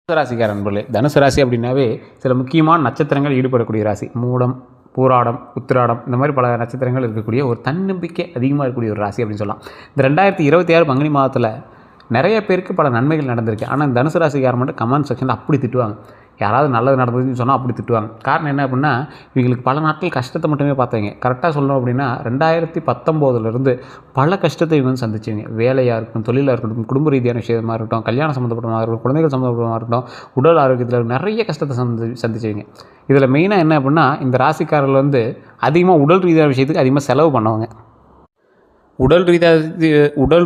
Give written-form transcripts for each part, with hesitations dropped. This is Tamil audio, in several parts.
தனுசு ராசிக்கார நண்பர்களே, தனுசு ராசி அப்படின்னாவே சில முக்கியமான நட்சத்திரங்கள் ஈடுபடக்கூடிய ராசி. மூலம், பூராடம், உத்திராடம், இந்த மாதிரி பல நட்சத்திரங்கள் இருக்கக்கூடிய ஒரு தன்னம்பிக்கை அதிகமாக இருக்கக்கூடிய ஒரு ராசி அப்படின்னு சொல்லலாம். இந்த 2026 பங்குனி மாதத்தில் நிறைய பேருக்கு பல நன்மைகள் நடந்திருக்கு. ஆனால் தனுசு ராசிக்காரர் மட்டும் கமெண்ட் செக்ஷனில் அப்படி திட்டுவாங்க. யாராவது நல்லது நடந்ததுன்னு சொன்னால் அப்படி திட்டுவாங்க. காரணம் என்ன அப்படின்னா, இவங்களுக்கு பல நாட்கள் கஷ்டத்தை மட்டுமே பார்த்தவங்க. கரெக்டாக சொல்லணும் அப்படின்னா 2019 பல கஷ்டத்தை இவங்க வந்து சந்திச்சிங்க. வேலையாக இருக்கட்டும், தொழிலாக இருக்கட்டும், குடும்ப ரீதியான விஷயமாக இருக்கட்டும், கல்யாணம் சம்மந்தப்பட்டமாக இருக்கட்டும், குழந்தைகள் சம்மந்தப்பட்டமாக இருக்கட்டும், உடல் ஆரோக்கியத்தில் நிறைய கஷ்டத்தை சந்திச்சிங்க. இதில் மெயினாக என்ன அப்படின்னா, இந்த ராசிக்காரர்கள் வந்து அதிகமாக உடல் ரீதியான விஷயத்துக்கு அதிகமாக செலவு பண்ணுவாங்க. உடல்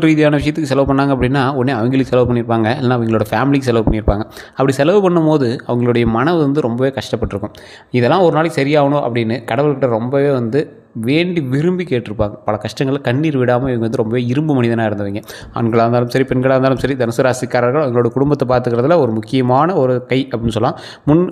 ரீதியான விஷயத்துக்கு செலவு பண்ணாங்க அப்படின்னா உடனே அவங்களுக்கு செலவு பண்ணியிருப்பாங்க, இல்லைனா அவங்களோட ஃபேமிலிக்கு செலவு பண்ணியிருப்பாங்க. அப்படி செலவு பண்ணும்போது அவங்களுடைய மனம் வந்து ரொம்பவே கஷ்டப்பட்டிருக்கும். இதெல்லாம் ஒரு நாளைக்கு சரியாகணும் அப்படின்னு கடவுள்கிட்ட ரொம்பவே வந்து வேண்டி விரும்பி கேட்டிருப்பாங்க. பல கஷ்டங்களை கண்ணீர் விடாமல் இவங்க வந்து ரொம்பவே இரும்பு மனிதனாக இருந்தவங்க. ஆண்களாக இருந்தாலும் சரி, பெண்களாக இருந்தாலும் சரி, தனுசு ராசிக்காரர்கள் அவங்களோட குடும்பத்தை பார்த்துக்கிறதுல ஒரு முக்கியமான ஒரு கை அப்படின்னு சொல்லலாம்.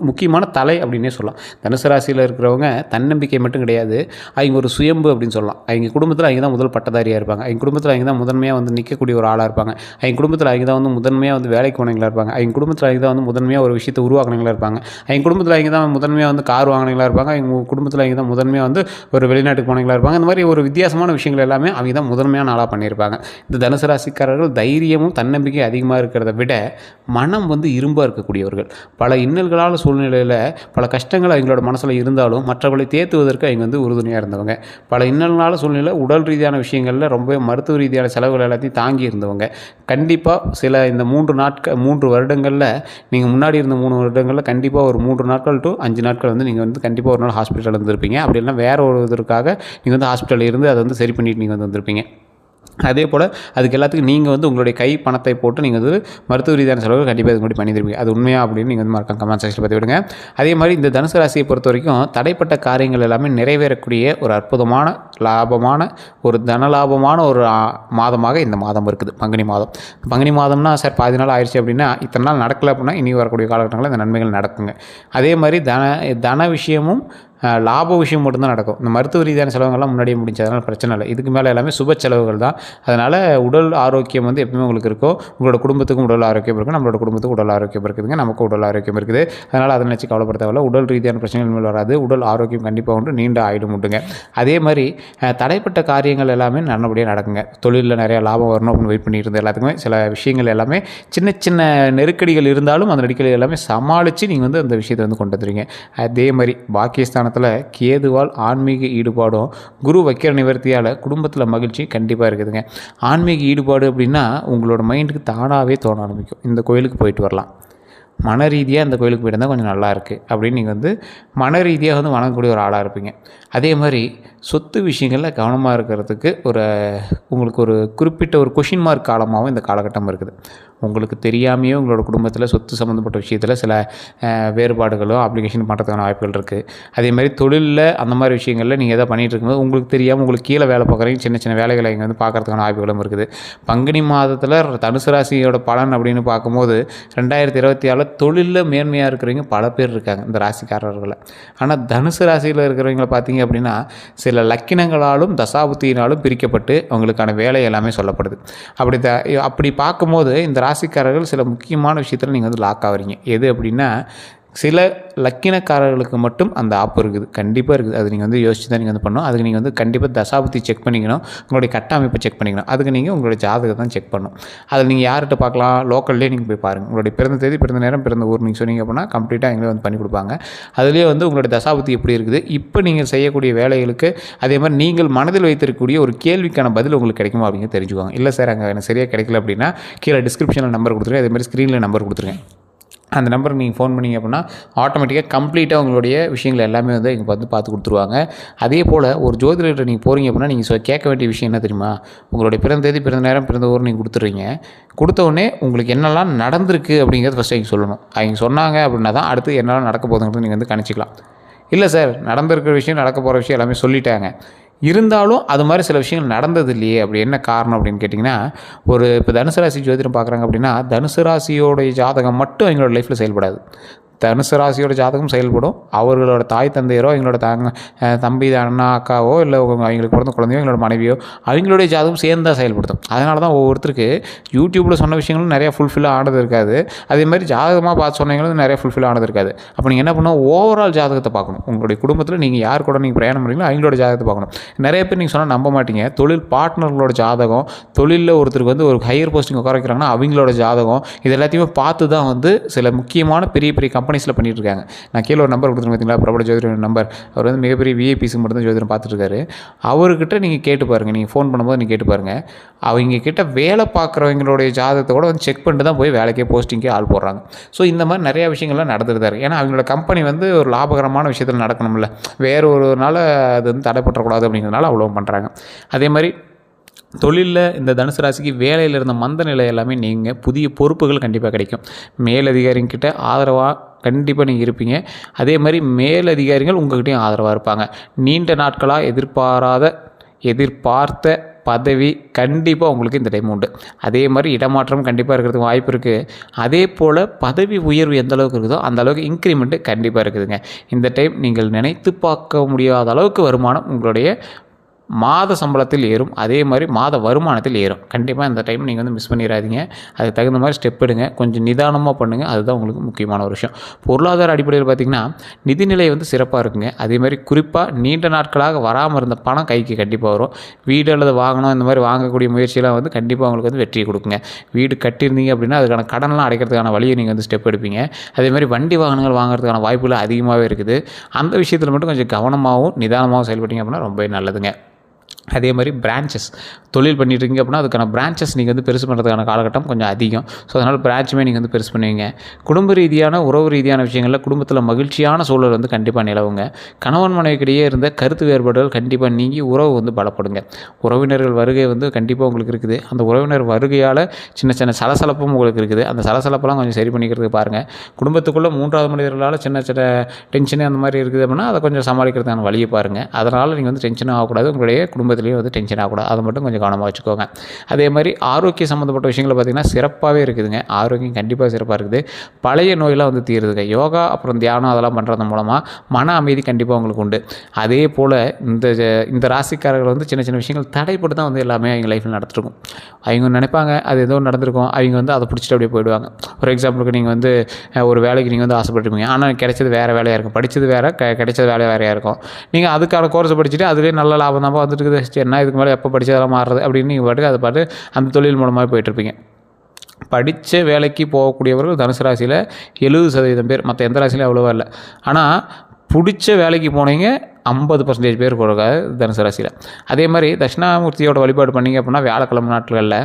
முக்கியமான தலை அப்படின்னே சொல்லலாம். தனுசு ராசியில் இருக்கிறவங்க தன்னம்பிக்கை மட்டும் கிடையாது, அவங்க ஒரு சுயம்பு அப்படின்னு சொல்லலாம். அவங்க குடும்பத்தில் அவங்க தான் முதல் பட்டதாரியாக இருப்பாங்க. அவங்க குடும்பத்தில் அவங்க தான் முதன்மையாக வந்து நிற்கக்கூடிய ஒரு ஆளாக இருப்பாங்க. அவங்க குடும்பத்தில் அவங்க தான் வந்து முதன்மையாக வந்து வேலைக்கு போனவங்களாக இருப்பாங்க. அவங்க குடும்பத்தில் அவங்க தான் வந்து முதன்மையாக ஒரு விஷயத்தை உருவாக்கினவங்களாக இருப்பாங்க. அவங்க குடும்பத்தில் அவங்க தான் முதன்மையாக வந்து கார் வாங்கினவங்களாக இருப்பாங்க. அவங்க குடும்பத்தில் அவங்க தான் முதன்மையாக வந்து ஒரு வெளிநாட்டுக்கு போனவங்களாக இருப்பாங்க. இந்த மாதிரி ஒரு வித்தியாசமான விஷயங்கள் எல்லாமே அவங்க தான் முதன்மையான ஆளாக பண்ணியிருப்பாங்க. இந்த தனுசு ராசிக்காரர்கள் தைரியமும் தன்னம்பிக்கை அதிகமாக இருக்கிறத விட மனம் வந்து இரும்பாக இருக்கக்கூடியவர்கள். பல இன்னல்களான சூழ்நிலையில் பல கஷ்டங்கள் அவங்களோட மனசில் இருந்தாலும் மற்றவர்களை தேற்றுவதற்கு அவங்க வந்து உறுதுணையாக இருந்தவங்க. பல இன்னல்களான சூழ்நிலையில் உடல் ரீதியான விஷயங்களில் ரொம்ப மருத்துவ ரீதியான செலவுகள் எல்லாத்தையும் தாங்கி இருந்தவங்க. கண்டிப்பாக சில இந்த 3 வருடங்களில் நீங்கள் முன்னாடி இருந்த 3 வருடங்களில் கண்டிப்பாக ஒரு 3 நாட்கள் to 5 நாட்கள் வந்து நீங்கள் வந்து கண்டிப்பாக ஒரு நாள் ஹாஸ்பிட்டல் இருந்திருப்பீங்க. அப்படி இல்லைனா வேறு ஒரு இதற்காக நீங்கள் வந்து ஹாஸ்பிட்டலில் இருந்து அதை வந்து சரி பண்ணிட்டு நீங்கள் வந்து வந்திருப்பீங்க. அதே போல் அதுக்கு எல்லாத்துக்கும் நீங்கள் வந்து உங்களுடைய கை பணத்தை போட்டு நீங்கள் வந்து மருத்துவ ரீதியான செலவுகள் கண்டிப்பாக இது கூட பண்ணியிருப்பீங்க. அது உண்மையா அப்படின்னு நீங்கள் வந்து மறக்காம கமெண்ட் செக்ஷனில் பற்றி விடுங்க. அதே மாதிரி இந்த தனுசு ராசியை பொறுத்த வரைக்கும் தடைப்பட்ட காரியங்கள் எல்லாமே நிறைவேறக்கூடிய ஒரு அற்புதமான லாபமான ஒரு தனலாபமான ஒரு மாதமாக இந்த மாதம் இருக்குது. பங்குனி மாதம்னா சார் பாதி நாள் ஆயிடுச்சு அப்படின்னா இத்தனை நாள் நடக்கலை அப்படின்னா இனி வரக்கூடிய காலகட்டங்களில் இந்த நன்மைகள் நடக்குங்க. அதே மாதிரி தன விஷயமும் லாப விஷயம் மட்டும்தான் நடக்கும். இந்த மருத்துவ ரீதியான செலவுகள்லாம் முன்னாடியே முடிஞ்சதுனால பிரச்சனை இல்லை. இதுக்கு மேலே எல்லாமே சுப செலவுகள் தான். அதனால் உடல் ஆரோக்கியம் வந்து எப்பவுமே உங்களுக்கு இருக்கும். உங்களோட குடும்பத்துக்கும் உடல் ஆரோக்கியம் இருக்கும், நம்மளோட குடும்பத்துக்கும் உடல் ஆரோக்கியம் இருக்குதுங்க, நமக்கும் உடல் ஆரோக்கியம் இருக்குது. அதனால் அதை நினச்சி கவலைப்பட தேவையில்ல. உடல் ரீதியான பிரச்சனைகள் மேல் வராது. உடல் ஆரோக்கியம் கண்டிப்பாக உண்டு, நீண்ட ஆயுடும் உண்டுங்க. அதே மாதிரி தடைப்பட்ட காரியங்கள் எல்லாமே நல்லபடியாக நடக்குங்க. தொழிலில் நிறையா லாபம் வரணும் அப்படின்னு வெயிட் பண்ணிட்டு இருந்த எல்லாத்துக்குமே சில விஷயங்கள் எல்லாமே சின்ன சின்ன நெருக்கடிகள் இருந்தாலும் அந்த நெருக்கடிகள் எல்லாமே சமாளித்து நீங்கள் வந்து அந்த விஷயத்தை வந்து கொண்டு வந்துடுவீங்க. அதே மாதிரி பாக்கியஸ்தானத்தில் கேதுவால் ஆன்மீக ஈடுபாடும் குரு வைக்கிற நிவர்த்தியால் குடும்பத்தில் மகிழ்ச்சி கண்டிப்பாக இருக்குதுங்க. ஆன்மீக ஈடுபாடு அப்படின்னா உங்களோட மைண்டுக்கு தானாகவே தோண ஆரம்பிக்கும். இந்த கோயிலுக்கு போயிட்டு வரலாம், மன ரீதியாக அந்த கோயிலுக்கு போய்ட்டு இருந்தால் கொஞ்சம் நல்லா இருக்குது அப்படின்னு நீங்கள் வந்து மன ரீதியாக வந்து வணங்கக்கூடிய ஒரு ஆளாக இருப்பீங்க. அதே மாதிரி சொத்து விஷயங்களில் கவனமாக இருக்கிறதுக்கு உங்களுக்கு ஒரு குறிப்பிட்ட ஒரு கொஷின் மார்க் காலமாகவும் இந்த காலகட்டம் இருக்குது. உங்களுக்கு தெரியாமையே உங்களோட குடும்பத்தில் சொத்து சம்மந்தப்பட்ட விஷயத்தில் சில வேறுபாடுகளும் அப்ளிகேஷன் பண்ணுறதுக்கான வாய்ப்புகள் இருக்குது. அதே மாதிரி தொழிலில் அந்த மாதிரி விஷயங்களில் நீங்கள் எதாவது பண்ணிகிட்டு இருக்கும்போது உங்களுக்கு தெரியாமல் உங்களுக்கு கீழே வேலை பார்க்குறீங்க, சின்ன சின்ன வேலைகளை இங்கே வந்து பார்க்குறதுக்கான வாய்ப்புகளும் இருக்குது. பங்குனி மாதத்தில் தனுசு ராசியோட பலன் அப்படின்னு பார்க்கும்போது 2024 தொழிலில் மேன்மையாக இருக்கிறவங்க பல பேர் இருக்காங்க இந்த ராசிக்காரர்களை. ஆனால் தனுசு ராசியில் இருக்கிறவங்களை பார்த்தீங்க அப்படின்னா சில லக்கினங்களாலும் தசாபுத்தியினாலும் பிரிக்கப்பட்டு அவங்களுக்கான வேலை எல்லாமே சொல்லப்படுது. அப்படி பார்க்கும்போது இந்த ராசிக்காரர்கள் சில முக்கியமான விஷயத்தில் நீங்கள் வந்து லாக் ஆகிறீங்க. எது அப்படின்னா சில லக்கினக்காரர்களுக்கு மட்டும் அந்த ஆப்பு இருக்குது, கண்டிப்பாக இருக்குது. அது நீங்கள் வந்து யோசிச்சு தான் நீங்கள் வந்து பண்ணணும். அதுக்கு நீங்கள் வந்து கண்டிப்பாக தசாபுத்தி செக் பண்ணிக்கணும், உங்களுடைய கட்ட அமைப்பை செக் பண்ணிக்கணும். அதுக்கு நீங்கள் உங்களுடைய ஜாதகத்தை தான் செக் பண்ணணும். அதில் நீங்கள் யார்கிட்ட பார்க்கலாம், லோக்கல்லே நீங்கள் போய் பாருங்கள். உங்களுடைய பிறந்த தேதி, பிறந்த நேரம், பிறந்த ஊர் நீங்கள் சொன்னீங்க அப்படின்னா கம்ப்ளீட்டாக எங்களே வந்து பண்ணி கொடுப்பாங்க. அதுலேயே வந்து உங்களுடைய தசாபுத்தி எப்படி இருக்குது, இப்போ நீங்கள் செய்யக்கூடிய வேலைகளுக்கு அதே மாதிரி நீங்கள் மனதில் வைத்திருக்கக்கூடிய ஒரு கேள்விக்கான பதில் உங்களுக்கு கிடைக்குமா அப்படிங்க தெரிஞ்சுக்குவாங்க. இல்லை சார் அங்கே எனக்கு சரியாக கிடைக்கல அப்படின்னா கீழே டிஸ்கிரிப்ஷனில் நம்பர் கொடுத்துருங்க, அதே மாதிரி ஸ்க்ரீனில் நம்பர் கொடுத்துருங்க. அந்த நம்பருக்கு நீங்கள் ஃபோன் பண்ணிங்க அப்படின்னா ஆட்டோமேட்டிக்காக கம்ப்ளீட்டாக உங்களுடைய விஷயங்கள் எல்லாமே வந்து இங்கே பார்த்து கொடுத்துருவாங்க. அதே போல் ஒரு ஜோதிடர்கிட்ட நீங்கள் போகிறீங்க அப்படின்னா நீங்கள் கேட்க வேண்டிய விஷயம் என்ன தெரியுமா, உங்களுடைய பிறந்த தேதி, பிறந்த நேரம், பிறந்த ஊர் நீங்கள் கொடுத்துட்றீங்க. கொடுத்தவுடனே உங்களுக்கு என்னெல்லாம் நடந்திருக்கு அப்படிங்கிறது ஃபஸ்ட்டு அவங்க சொல்லணும். அவங்க சொன்னாங்க அப்படின்னா தான் அடுத்து என்னெல்லாம் நடக்க போகுதுங்கிறது நீங்கள் வந்து கணிச்சிக்கலாம். இல்லை சார் நடந்திருக்கிற விஷயம், நடக்க போகிற விஷயம் எல்லாமே சொல்லிட்டாங்க, இருந்தாலும் அது மாதிரி சில விஷயங்கள் நடந்தது இல்லையே, அப்படி என்ன காரணம் அப்படின்னு கேட்டிங்கன்னா, இப்போ தனுசு ராசி ஜோதிடம் பார்க்குறாங்க அப்படின்னா தனுசு ராசியோடைய ஜாதகம் மட்டும் எங்களோட லைஃப்பில் செயல்படாது. தனுசு ராசியோட ஜாதகம் செயல்படும். அவர்களோட தாய் தந்தையரோ, எங்களோட தம்பி அண்ணா அக்காவோ, இல்லை அவங்களுக்கு பிறந்த குழந்தையோ, எங்களோட மனைவியோ, அவங்களுடைய ஜாதகம் சேர்ந்து தான் செயல்படுத்தும். அதனால தான் ஒவ்வொருத்தருக்கு யூடியூப்பில் சொன்ன விஷயங்களும் நிறையா ஃபுல்ஃபில்லாக ஆனது இருக்காது. அதே மாதிரி ஜாதகமாக பார்த்து சொன்னீங்களும் நிறையா ஃபுல்ஃபில் ஆனது இருக்காது. அப்போ நீங்கள் என்ன பண்ணணும், ஓவரால் ஜாதகத்தை பார்க்கணும். உங்களுடைய குடும்பத்தில் நீங்கள் யார் கூட நீங்கள் பிரயாணம் பண்ணுறீங்களோ அவங்களோட ஜாதகத்தை பார்க்கணும். நிறைய பேர் நீங்கள் சொன்னால் நம்ப மாட்டீங்க, தொழில் பார்ட்னர்களோட ஜாதகம், தொழிலில் ஒருத்தருக்கு வந்து ஒரு ஹையர் போஸ்டிங் உட்கார வைக்கிறாங்கன்னா அவங்களோட ஜாதகம், இது எல்லாத்தையுமே பார்த்து தான் வந்து சில முக்கியமான பெரிய பெரிய கம்பெனிஸில் பண்ணிட்டு இருக்காங்க. நான் கீழே ஒரு நம்பர் கொடுத்துருக்கேன் பார்த்தீங்களா, பிரபல ஜோதிடர் நம்பர். அவர் வந்து மிகப்பெரிய விஐபிஸுக்கு மட்டும் தான் ஜோதிடம் பார்த்துட்டு இருக்காரு. அவர்கிட்ட நீங்கள் கேட்டு பாருங்கள், நீங்கள் ஃபோன் பண்ணும்போது நீங்கள் கேட்டு பாருங்கள். அவங்க கிட்ட வேலை பார்க்குறவங்களுடைய ஜாதகத்தை கூட வந்து செக் பண்ணிட்டு தான் போய் வேலைக்கே போஸ்டிங்கே ஆள் போடுறாங்க. ஸோ இந்த மாதிரி நிறையா விஷயங்கள்லாம் நடந்துட்டு தான் இருக்குது. ஏன்னா அவங்களோட கம்பெனி வந்து ஒரு லாபகரமான விஷயத்தில் நடக்கணும்ல, வேறு ஒரு நாள் அது வந்து தடைப்பற்றக்கூடாது அப்படிங்கிறதுனால அவ்வளோ பண்ணுறாங்க. அதே மாதிரி தொழிலில் இந்த தனுசு ராசிக்கு வேலையில் இருந்த மந்த நிலை எல்லாமே நீங்கள் புதிய பொறுப்புகள் கண்டிப்பாக கிடைக்கும். மேலதிகாரிங்கிட்ட ஆதரவாக கண்டிப்பாக நீங்கள் இருப்பீங்க. அதே மாதிரி மேலதிகாரிகள் உங்கள்கிட்டையும் ஆதரவாக இருப்பாங்க. நீண்ட நாட்களாக எதிர்பார்த்த பதவி கண்டிப்பாக உங்களுக்கு இந்த டைம் உண்டு. அதே மாதிரி இடமாற்றம் கண்டிப்பாக இருக்கிறதுக்கு வாய்ப்பு இருக்குது. அதே போல் பதவி உயர்வு எந்த அளவுக்கு இருக்குதோ அந்த அளவுக்கு இன்க்ரிமெண்ட்டு கண்டிப்பாக இருக்குதுங்க. இந்த டைம் நீங்கள் நினைத்து பார்க்க முடியாத அளவுக்கு வருமானம் உங்களுடைய மாத சம்பளத்தில் ஏறும். அதே மாதிரி மாத வருமானத்தில் ஏறும். கண்டிப்பாக இந்த டைம் நீங்கள் வந்து மிஸ் பண்ணிடாதீங்க. அதுக்கு தகுந்த மாதிரி ஸ்டெப் எடுங்க. கொஞ்சம் நிதானமாக பண்ணுங்கள். அதுதான் உங்களுக்கு முக்கியமான ஒரு விஷயம். பொருளாதார அடிப்படையில் பார்த்திங்கன்னா நிதிநிலை வந்து சிறப்பாக இருக்குங்க. அதே மாதிரி குறிப்பாக நீண்ட நாட்களாக வராமல் இருந்த பணம் கைக்கு கண்டிப்பாக வரும். வீடு அல்லது வாங்கணும், இந்த மாதிரி வாங்கக்கூடிய முயற்சியெல்லாம் வந்து கண்டிப்பாக உங்களுக்கு வந்து வெற்றியை கொடுக்குங்க. வீடு கட்டியிருந்தீங்க அப்படின்னா அதுக்கான கடனெலாம் அடைக்கிறதுக்கான வழியை நீங்கள் வந்து ஸ்டெப் எடுப்பீங்க. அதே மாதிரி வண்டி வாகனங்கள் வாங்குறதுக்கான வாய்ப்புகள் அதிகமாகவே இருக்குது. அந்த விஷயத்தில் மட்டும் கொஞ்சம் கவனமாகவும் நிதானமாகவும் செயல்பட்டீங்க அப்படின்னா ரொம்பவே நல்லதுங்க. அதே மாதிரி பிரான்ச்சஸ் தொழில் பண்ணிட்டுருக்கீங்க அப்படின்னா அதுக்கான பிரான்ச்சஸ் நீங்கள் வந்து பெருசு பண்ணுறதுக்கான காலகட்டம் கொஞ்சம் அதிகம். ஸோ அதனால் பிரான்ச்சுமே நீங்கள் வந்து பெருசு பண்ணுவீங்க. குடும்ப ரீதியான உறவு ரீதியான விஷயங்களில் குடும்பத்தில் மகிழ்ச்சியான சூழல் வந்து கண்டிப்பாக நிலவுங்க. கணவன் மனைவிக்கிடையே இருந்த கருத்து வேறுபாடுகள் கண்டிப்பாக நீங்கி உறவு வந்து பலப்படுங்க. உறவினர்கள் வருகை வந்து கண்டிப்பாக உங்களுக்கு இருக்குது. அந்த உறவினர் வருகையால் சின்ன சின்ன சலசலப்பும் உங்களுக்கு இருக்குது. அந்த சலசலப்பெல்லாம் கொஞ்சம் சரி பண்ணிக்கிறதுக்கு பாருங்கள். குடும்பத்துக்குள்ளே மூன்றாவது மனிதர்களால் சின்ன சின்ன டென்ஷனு அந்த மாதிரி இருக்குது அப்படின்னா அதை கொஞ்சம் சமாளிக்கிறதுக்கான வழியை பாருங்கள். அதனால் நீங்கள் வந்து டென்ஷன் ஆகக்கூடாது. உங்களுடைய குடும்பத்திலேயே வந்து டென்ஷன் ஆகக்கூடாது. அதை மட்டும் கொஞ்சம் கவனமாக வச்சுக்கோங்க. அதே மாதிரி ஆரோக்கிய சம்மந்தப்பட்ட விஷயங்களை பார்த்திங்கன்னா சிறப்பாகவே இருக்குதுங்க. ஆரோக்கியம் கண்டிப்பாக சிறப்பாக இருக்குது. பழைய நோயெல்லாம் வந்து தீருதுங்க. யோகா அப்புறம் தியானம் அதெல்லாம் பண்ணுறது மூலமாக மன அமைதி கண்டிப்பாக உங்களுக்கு உண்டு. அதே போல் இந்த ராசிக்காரர்கள் வந்து சின்ன சின்ன விஷயங்கள் தடைப்பட்டு தான் வந்து எல்லாமே அவங்க லைஃப்பில் நடத்திருக்கும். அவங்க நினைப்பாங்க அது ஏதோ நடந்திருக்கும், அவங்க வந்து அதை பிடிச்சிட்டு அப்படியே போயிடுவாங்க. ஒரு எக்ஸாம்பிளுக்கு நீங்கள் வந்து ஒரு வேலைக்கு நீங்கள் வந்து ஆசைப்பட்டுருப்பீங்க, ஆனால் கிடைச்சது வேறு வேலையாக இருக்கும். படித்தது வேறு, கிடைச்சது வேறையாக இருக்கும். நீங்கள் அதுக்கான கோர்ஸை படிச்சுட்டு அதுலேயே நல்ல லாபம் தான் வந்துட்டு இருக்குது. என்ன இதுக்கு மேலே எப்போ படித்ததெல்லாம் மாறுறது அப்படின்னு நீங்கள் பாட்டுக்கு அதை பாட்டு அந்த தொழில் மூலமாக போயிட்டுருப்பீங்க. படித்த வேலைக்கு போகக்கூடியவர்கள் தனுசு ராசியில் 70% பேர், மற்ற எந்த ராசியிலும் அவ்வளோவா இல்லை. ஆனால் பிடிச்ச வேலைக்கு போனீங்க 50% பேர் போகிறாங்க தனுசு ராசியில். அதே மாதிரி தட்சிணாமூர்த்தியோட வழிபாடு பண்ணிங்க அப்படின்னா வியாழக்கிழமை நாட்களில்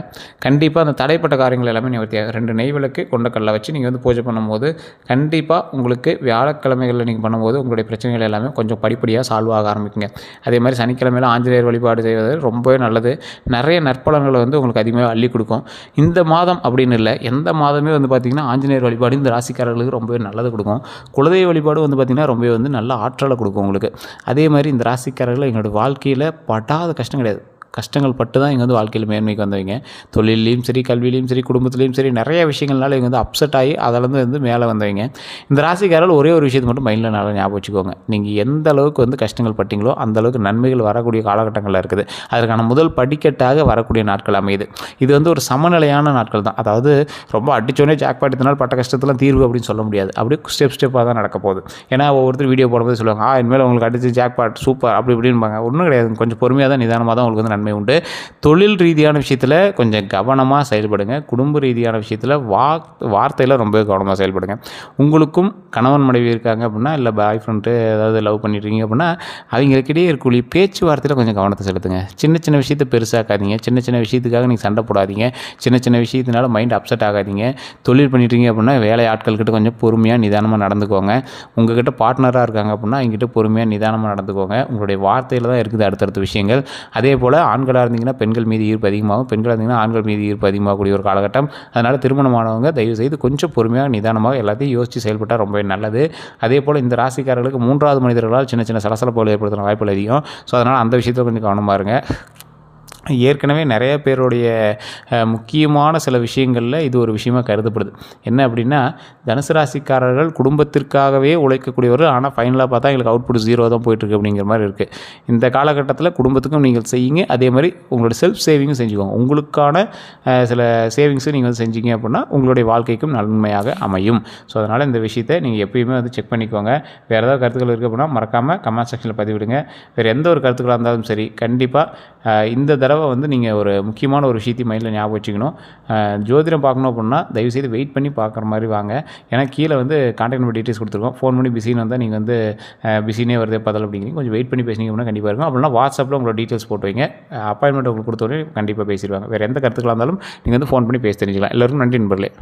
கண்டிப்பாக அந்த தடைப்பட்ட காரியங்கள் எல்லாமே நிவர்த்தியாகும். 2 நெய் விளக்கு கொண்டக்கல்லை வச்சு நீங்கள் வந்து பூஜை பண்ணும்போது கண்டிப்பாக உங்களுக்கு வியாழக்கிழமைகளில் நீங்கள் பண்ணும்போது உங்களுடைய பிரச்சனைகள் எல்லாமே கொஞ்சம் படிப்படியாக சால்வ் ஆக ஆரம்பிக்குங்க. அதே மாதிரி சனிக்கிழமையில் ஆஞ்சநேயர் வழிபாடு செய்வது ரொம்பவே நல்லது. நிறைய நற்பலன்களை வந்து உங்களுக்கு அதிகமாக அள்ளி கொடுக்கும். இந்த மாதம் அப்படின்னு இல்லை, எந்த மாதமே வந்து பார்த்திங்கன்னா ஆஞ்சநேயர் வழிபாடு இந்த ராசிக்காரர்களுக்கு ரொம்பவே நல்லது கொடுக்கும். குலதெய்வ வழிபாடு வந்து பார்த்திங்கன்னா ரொம்பவே வந்து நல்ல ஆற்றலை கொடுக்கும் உங்களுக்கு. அதே மாதிரி இந்த ராசிக்காரர்கள் எங்களோட வாழ்க்கையில் படாத கஷ்டம் கிடையாது. கஷ்டங்கள் பட்டு தான் இங்கே வந்து வாழ்க்கையில் மேன்மைக்கு வந்தவங்க. தொழிலையும் சரி, கல்வியிலையும் சரி, குடும்பத்துலேயும் சரி, நிறைய விஷயங்கள்னால இங்கே வந்து அப்செட் ஆகி அதிலேருந்து வந்து மேலே வந்தவங்க. இந்த ராசிக்காரர்கள் ஒரே ஒரு விஷயத்தை மட்டும் மைண்டில் நல்லா ஞாபகம் வச்சுக்கோங்க. நீங்கள் எந்த அளவுக்கு வந்து கஷ்டங்கள் பட்டிங்களோ அந்த அளவுக்கு நன்மைகள் வரக்கூடிய காலகட்டங்களில் இருக்குது. அதற்கான முதல் படிக்கட்டாக வரக்கூடிய நாட்கள் அமையுது. இது வந்து ஒரு சமநிலையான நாட்கள் தான். அதாவது ரொம்ப அடித்தோடனே ஜாக்பாட் இதனால் பட்ட கஷ்டத்தெல்லாம் தீர்வு அப்படின்னு சொல்ல முடியாது. அப்படியே ஸ்டெப்பாக தான் நடக்க போகுது. ஏன்னா ஒவ்வொருத்தர் வீடியோ போடும்போது சொல்லுவாங்க, இனிமேல் உங்களுக்கு அடித்து ஜாக்பாட் சூப்பர் அப்படி இப்படின்பாங்க. ஒன்றும் கிடையாது. கொஞ்சம் பொறுமையாக தான் நிதானமாக தான் உங்களுக்கு வந்து நன்மை உண்டு. தொழில் ரீதியான விஷயத்தில் கொஞ்சம் கவனமாக செயல்படுங்க. குடும்ப ரீதியான விஷயத்தில் வார்த்தையில் ரொம்ப கவனமாக செயல்படுங்க. உங்களுக்கும் கணவன் மனைவி இருக்காங்க அப்படின்னா, இல்லை பாய் ஃப்ரெண்டு ஏதாவது லவ் பண்ணிட்டுருக்கீங்க அப்படின்னா அவங்களுக்கிடையே இருக்கக்கூடிய பேச்சுவார்த்தையில் கொஞ்சம் கவனத்தை செலுத்துங்க. சின்ன சின்ன விஷயத்தை பெருசாக்காதீங்க. சின்ன சின்ன விஷயத்துக்காக நீங்கள் சண்டை போடாதீங்க. சின்ன சின்ன விஷயத்தினால மைண்ட் அப்செட் ஆகாதீங்க. தொழில் பண்ணிட்டுருக்கீங்க அப்படின்னா வேலை ஆட்கள்கிட்ட கொஞ்சம் பொறுமையாக நிதானமாக நடந்துக்கோங்க. உங்கள்கிட்ட பார்ட்னராக இருக்காங்க அப்படின்னா அவங்ககிட்ட பொறுமையாக நிதானமாக நடந்துக்கோங்க. உங்களுடைய வார்த்தையில் தான் இருக்குது அடுத்தடுத்த விஷயங்கள். அதே போல் ஆண்களாக இருந்தீங்கன்னா பெண்கள் மீது ஈர்ப்பு அதிகமாகும், பெண்களாக இருந்தீங்கன்னா ஆண்கள் மீது ஈர்ப்பு அதிகமாகக்கூடிய ஒரு காலகட்டம். அதனால் திருமணமானவங்க தயவுசெய்து கொஞ்சம் பொறுமையாக நிதானமாக எல்லாத்தையும் யோசித்து செயல்பட்டால் ரொம்பவே நல்லது. அதே போல் இந்த ராசிக்காரர்களுக்கு 3வது மனிதர்களால் சின்ன சின்ன சலசலப்புகள் ஏற்படுத்துகிற வாய்ப்புகள் அதிகம். ஸோ அதனால் அந்த விஷயத்தில் கொஞ்சம் கவனமாக இருங்க. ஏற்கனவே நிறைய பேருடைய முக்கியமான சில விஷயங்களில் இது ஒரு விஷயமாக கருதப்படுது. என்ன அப்படின்னா, தனுசு ராசிக்காரர்கள் குடும்பத்திற்காகவே உழைக்கக்கூடியவர்கள். ஆனால் ஃபைனலாக பார்த்தா எங்களுக்கு அவுட்புட் 0 தான் போயிட்டுருக்கு அப்படிங்கிற மாதிரி இருக்குது. இந்த காலகட்டத்தில் குடும்பத்துக்கும் நீங்கள் செய்யுங்க, அதே மாதிரி உங்களோட செல்ஃப் சேவிங்கும் செஞ்சுக்கோங்க. உங்களுக்கான சில சேவிங்ஸும் நீங்கள் வந்து செஞ்சீங்க அப்படின்னா உங்களுடைய வாழ்க்கைக்கும் நன்மையாக அமையும். ஸோ அதனால் இந்த விஷயத்தை நீங்கள் எப்பயுமே வந்து செக் பண்ணிக்கோங்க. வேறு ஏதாவது கருத்துக்கள் இருக்குது அப்படின்னா மறக்காமல் கமெண்ட் செக்ஷனில் பதிவிடுங்க. வேறு எந்த ஒரு கருத்துக்களாக இருந்தாலும் சரி, கண்டிப்பாக இந்த தடவை வந்து நீங்கள் ஒரு முக்கியமான ஒரு விஷயத்தையும் மைண்டில் ஞாபகம் வச்சுக்கணும். ஜோதிடம் பார்க்கணும் அப்படின்னா தயவுசெய்து வெயிட் பண்ணி பார்க்குற மாதிரி வாங்க. ஏன்னா கீழே வந்து கான்டாக்ட் நம்பர் டீட்டெயில்ஸ் கொடுத்துருக்கோம். ஃபோன் பண்ணி பிஸின்னு வந்தால் நீங்கள் வந்து பிஸினே வருது பதில் அப்படிங்கிறீங்க. கொஞ்சம் வெயிட் பண்ணி பேசினீங்க அப்படின்னா கண்டிப்பாக இருக்கும். அப்படின்னா வாட்ஸ்அப்பில் உங்களோட டீட்டெயில்ஸ் போட்டு வைங்க. அப்பாயின்மெண்ட் உங்களுக்கு கொடுத்தோடனே கண்டிப்பாக பேசிடுவாங்க. வேறு எந்த கருத்துக்களாக இருந்தாலும் நீங்கள் வந்து ஃபோன் பண்ணி பேசி தெரிஞ்சுக்கலாம். எல்லோருக்கும் நன்றி நண்பர்களே.